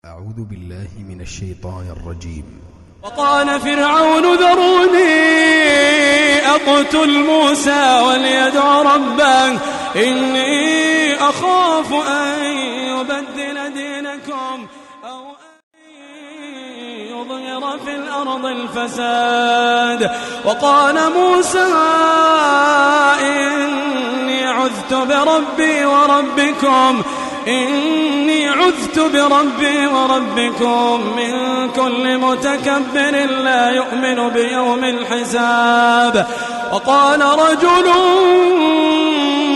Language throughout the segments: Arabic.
أعوذ بالله من الشيطان الرجيم. وقال فرعون ذروني أقتل موسى وليدع ربه إني أخاف أن يبدل دينكم أو أن يظهر في الأرض الفساد. وقال موسى إني عذت بربي وربكم من كل متكبر لا يؤمن بيوم الحساب. وقال رجل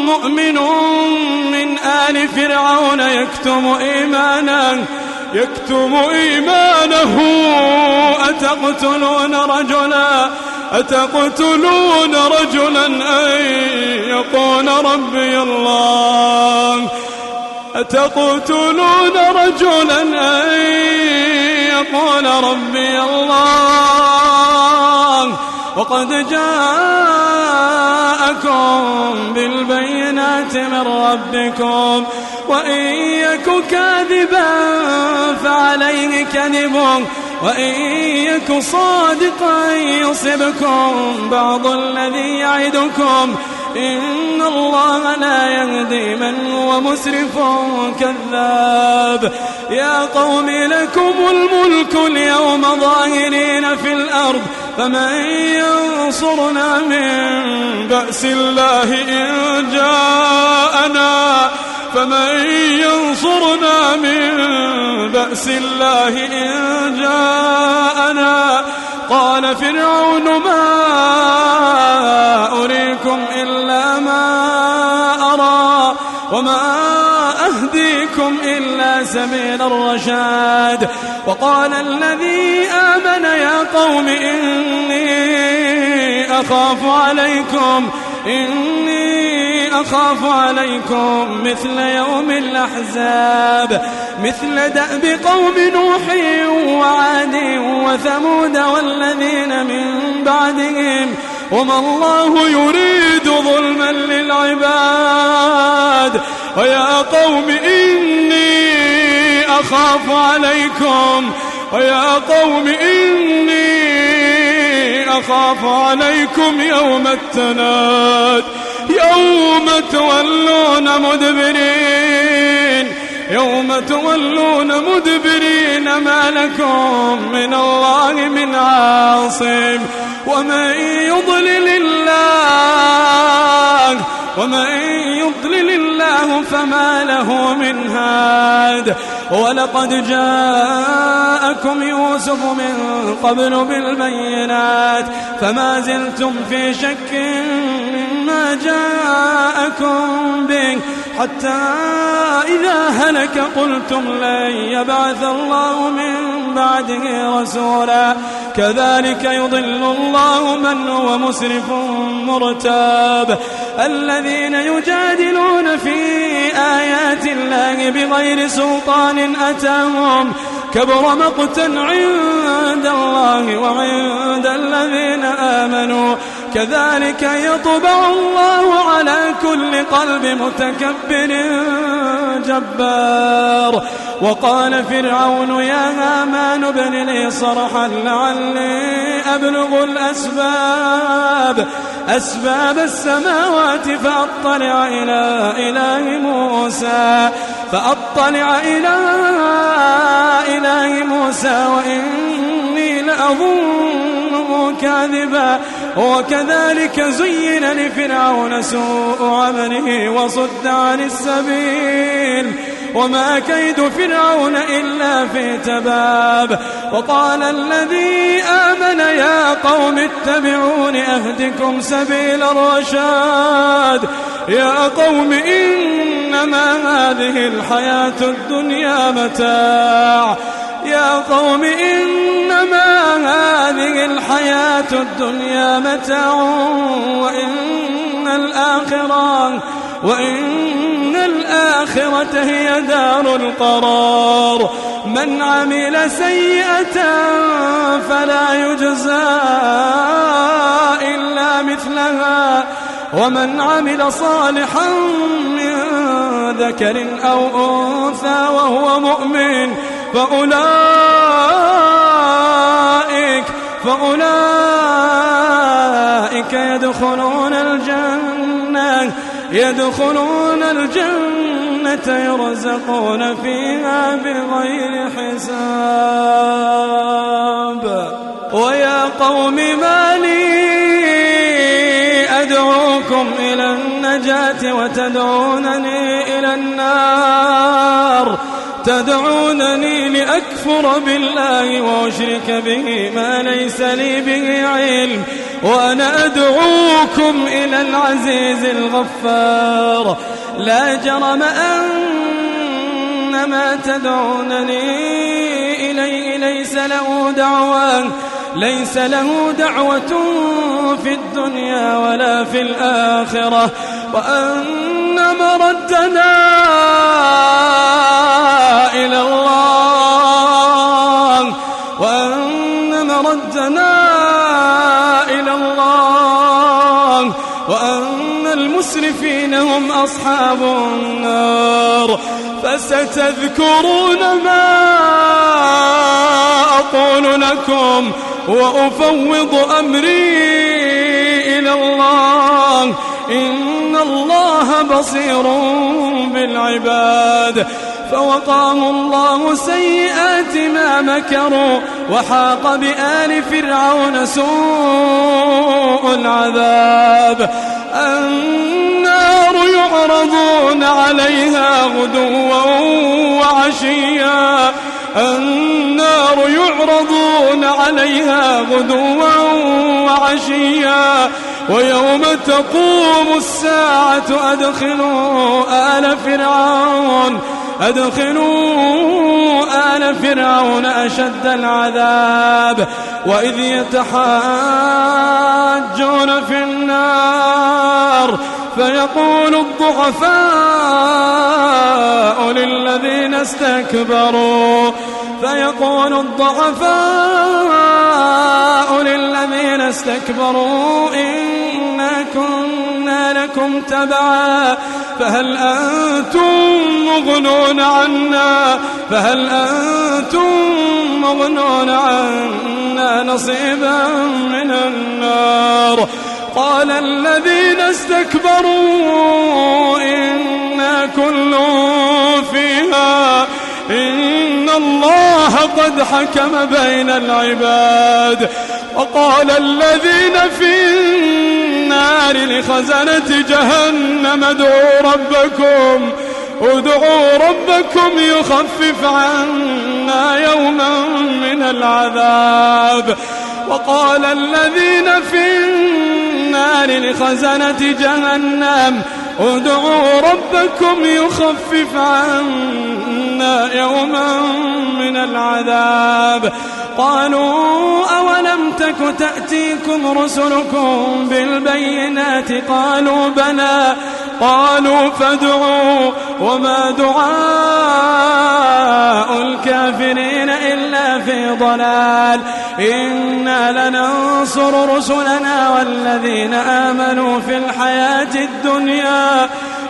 مؤمن من آل فرعون يكتم إيمانه أتقتلون رجلا أن يقول ربي الله وقد جاءكم بالبينات من ربكم وإن يك كاذبا فعليه كذبه وإن يك صادقا يصبكم بعض الذي يعدكم إن الله لا يهدي من هو مسرف كذاب. يا قوم لكم الملك اليوم ظاهرين في الأرض فمن ينصرنا من بأس الله إن جاءنا قال فرعون ما أريكم إلا ما أرى وما أهديكم إلا سبيل الرشاد. وقال الذي آمن يا قوم إني أخاف عليكم مثل يوم الأحزاب مثل دأب قوم نوح وعاد وثمود والذين من بعدهم وما الله يريد ظلما للعباد. ويا قوم إني أخاف عليكم يوم التناد يوم تولون مدبرين ما لكم من الله من عاصم ومن يضلل الله فما له من هاد. ولقد جاءكم يوسف من قبل بالبينات فما زلتم في شك مما جاءكم به حتى إذا هلك قلتم لن يبعث الله من بعده رسولا كذلك يضل الله من هو مسرف مرتاب. الذين يجادلون في آيات الله بغير سلطان أتاهم كبر مقتا عند الله وعند الذين آمنوا كذلك يطبع الله على كل قلب متكبر جبار. وقال فرعون يا هامان ابن لي صرحا لعلي أبلغ أسباب السماوات فأطلع إلى إله موسى وإني لأظنه كاذبا. وكذلك زين لفرعون سوء عمله وصد عن السبيل وما كيد فرعون إلا في تباب. وقال الذي آمن يا قوم اتبعون أهدكم سبيل الرشاد. يا قوم إنما هذه الحياة الدنيا متاع وإن الآخرة هي دار القرار. من عمل سيئة فلا يجزى إلا مثلها ومن عمل صالحا من ذكر أو أنثى وهو مؤمن فأولئك يدخلون الجنة يرزقون فيها بغير حساب. ويا قوم ما لي أدعوكم إلى النجاة وتدعونني إلى النار، تدعونني لأكفر بالله وأشرك به ما ليس لي به علم، وأنا أدعوكم إلى العزيز الغفار. لا جرم أن ما تدعونني إليه ليس له دعوة في الدنيا ولا في الآخرة، وأن مردنا إلى الله، وأن المسرفين هم أصحاب النار. فستذكرون ما أقول لكم وأفوض أمري إلى الله، إن الله بصير بالعباد. فوقاه الله سيئات ما مكروا، وحاق بآل فرعون سوء العذاب. النار يعرضون عليها غدوا وعشيا، ويوم تقوم الساعة أدخلوا آل فرعون أشد العذاب. وإذ يتحاجون في النار فيقول الضعفاء للذين استكبروا إنا كنا لكم تبعا فهل أنتم مغنون عنا نصيبا من النار. قال الذين استكبروا إنا كل فيها إن الله قد حكم بين العباد. وقال الذين في النار لخزنة جهنم ادعوا ربكم يخفف عنا يوما من العذاب. وقال الذين في النار لخزنة جهنم ادعوا ربكم يخفف عنا يوما من العذاب. قالوا أولم تك تأتيكم رسلكم بالبينات؟ قالوا بلى. قالوا فادعوا وما دعاء الكافرين إلا في ضلال. إنا لننصر رسلنا والذين آمنوا في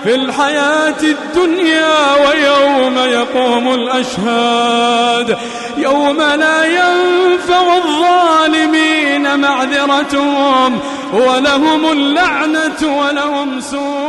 الحياة الدنيا ويوم يقوم الأشهاد، يوم لا ينفع الظالمين معذرتهم ولهم اللعنة ولهم سوء